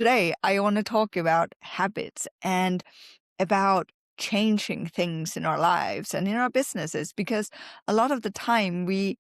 Today, I want to talk about habits and about changing things in our lives and in our businesses because a lot of the time we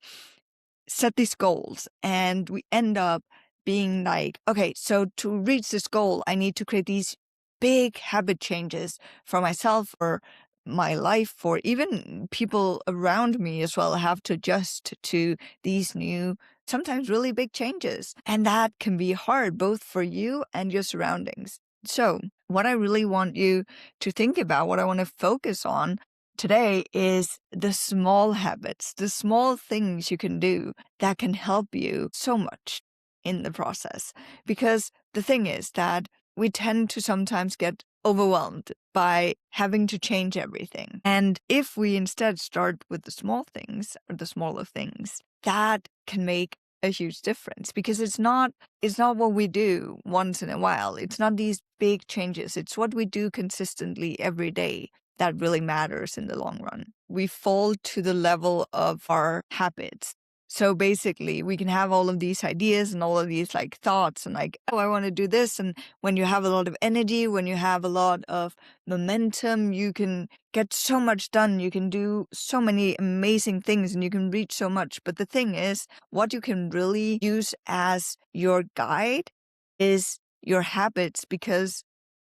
set these goals and we end up being like, okay, so to reach this goal, I need to create these big habit changes for myself or my life, or even people around me as well have to adjust to these new, sometimes really big changes. And that can be hard both for you and your surroundings. So, what I really want you to think about, what I want to focus on today is the small habits, the small things you can do that can help you so much in the process. Because the thing is that we tend to sometimes get overwhelmed by having to change everything. And if we instead start with the small things or the smaller things, that can make a huge difference because it's not what we do once in a while. It's not these big changes. It's what we do consistently every day that really matters in the long run. We fall to the level of our habits. So basically, we can have all of these ideas and all of these like thoughts and like, oh, I want to do this. And when you have a lot of energy, when you have a lot of momentum, you can get so much done. You can do so many amazing things and you can reach so much. But the thing is, what you can really use as your guide is your habits, because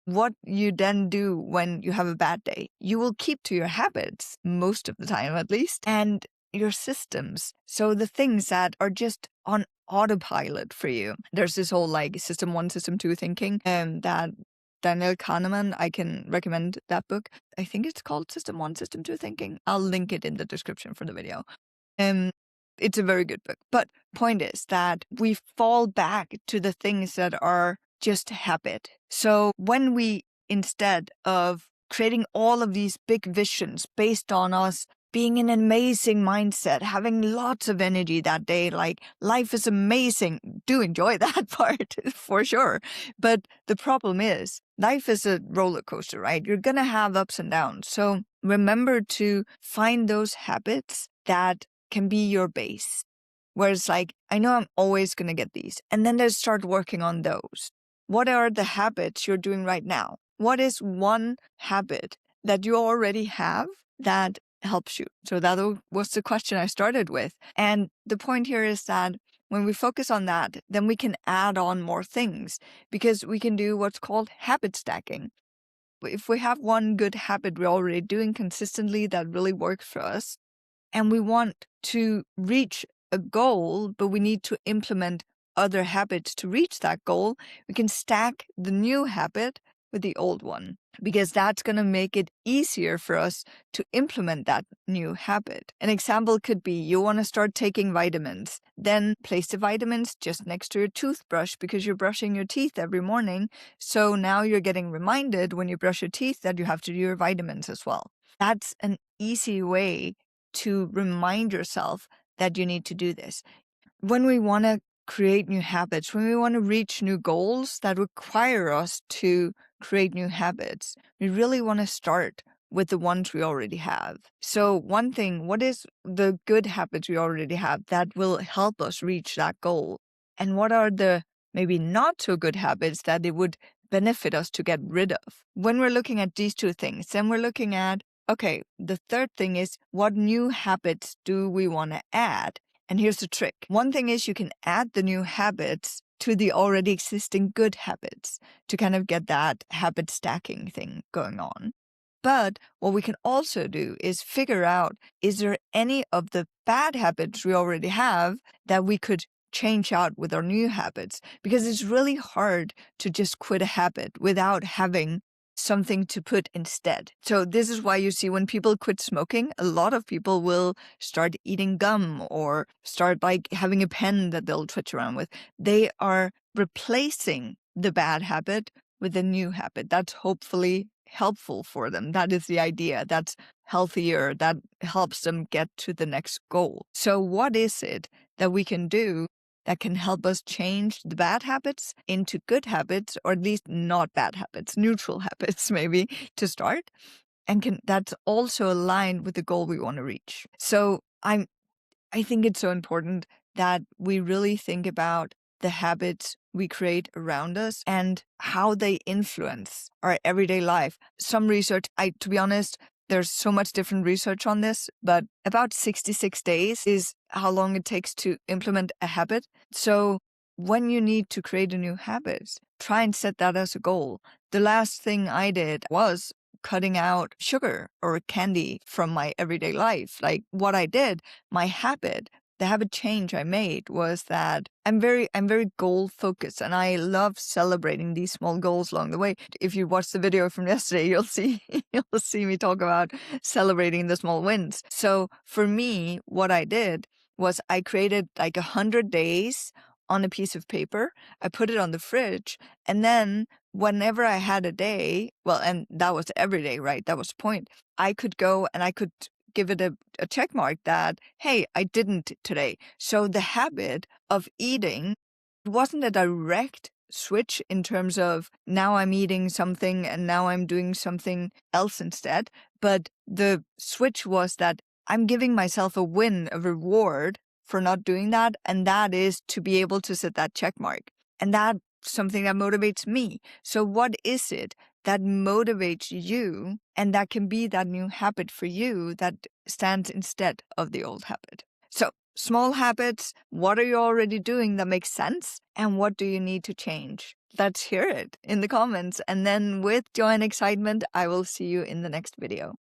what you then do when you have a bad day, you will keep to your habits most of the time, at least, and your systems. So the things that are just on autopilot for you. There's this whole like system one, system two thinking, that Daniel Kahneman, I can recommend that book. I think it's called System One, System Two Thinking. I'll link it in the description for the video. Um, it's a very good book. But point is that we fall back to the things that are just habit. So when we, instead of creating all of these big visions based on us being in an amazing mindset, having lots of energy that day, like life is amazing, do enjoy that part for sure. But the problem is life is a roller coaster, right? You're going to have ups and downs. So remember to find those habits that can be your base, where it's like, I know I'm always going to get these. And then just start working on those. What are the habits you're doing right now? What is one habit that you already have that helps you? So that was the question I started with. And the point here is that when we focus on that, then we can add on more things because we can do what's called habit stacking. If we have one good habit we're already doing consistently that really works for us, and we want to reach a goal, but we need to implement other habits to reach that goal, we can stack the new habit with the old one, because that's going to make it easier for us to implement that new habit. An example could be you want to start taking vitamins, then place the vitamins just next to your toothbrush because you're brushing your teeth every morning. So now you're getting reminded when you brush your teeth that you have to do your vitamins as well. That's an easy way to remind yourself that you need to do this. When we want to create new habits, when we want to reach new goals that require us to create new habits, we really want to start with the ones we already have. So one thing, what is the good habits we already have that will help us reach that goal? And what are the maybe not so good habits that it would benefit us to get rid of? When we're looking at these two things, then we're looking at, okay, the third thing is, what new habits do we want to add? And here's the trick. One thing is you can add the new habits to the already existing good habits to kind of get that habit stacking thing going on. But what we can also do is figure out, is there any of the bad habits we already have that we could change out with our new habits? Because it's really hard to just quit a habit without having something to put instead. So this is why you see when people quit smoking, a lot of people will start eating gum or start like having a pen that they'll twitch around with. They are replacing the bad habit with a new habit that's hopefully helpful for them. That is the idea. That's healthier. That helps them get to the next goal. So what is it that we can do that can help us change the bad habits into good habits, or at least not bad habits, neutral habits maybe to start, and that's also aligned with the goal we want to reach. So I think it's so important that we really think about the habits we create around us and how they influence our everyday life. Some research, to be honest, there's so much different research on this, but about 66 days is how long it takes to implement a habit. So when you need to create a new habit, try and set that as a goal. The last thing I did was cutting out sugar or candy from my everyday life. Like what I did, my habit, the habit change I made was that I'm very goal focused, and I love celebrating these small goals along the way. If you watch the video from yesterday, you'll see me talk about celebrating the small wins. So for me, what I did was I created like 100 days on a piece of paper. I put it on the fridge, and then whenever I had a day, well, and that was every day, right? That was the point. I could go and I could give it a check mark that, hey, I didn't today. So the habit of eating wasn't a direct switch in terms of now I'm eating something and now I'm doing something else instead. But the switch was that I'm giving myself a win, a reward for not doing that. And that is to be able to set that check mark. And that's something that motivates me. So what is it that motivates you, and that can be that new habit for you that stands instead of the old habit? So small habits, what are you already doing that makes sense? And what do you need to change? Let's hear it in the comments. And then with joy and excitement, I will see you in the next video.